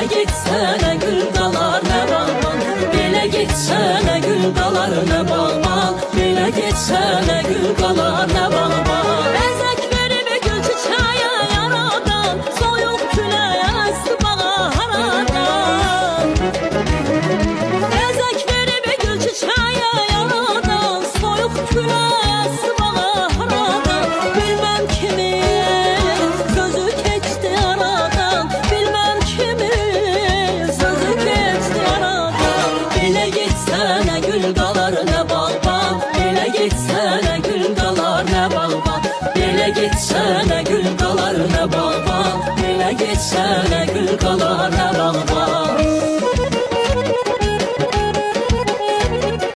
Belə getsənə gül qalar nə bağban, belə getsənə gül qalar nə bağban, belə getsənə gül qalar nə bağban. Bəzək verib gül çiçəyə yaradan, soyuq küləyə əsti haradan. Bəzək verib gül çiçəyə yaradan, soyuq küləyə əsti haradan. Bilməm kimin sözü keçdi aradan, bilməm kimin sözü keçdi aradan. Belə getsənə gül qalar nə bağban, belə getsənə gül qalar nə bağban, belə getsənə gül qalar nə bağban, belə getsənə gül qalar.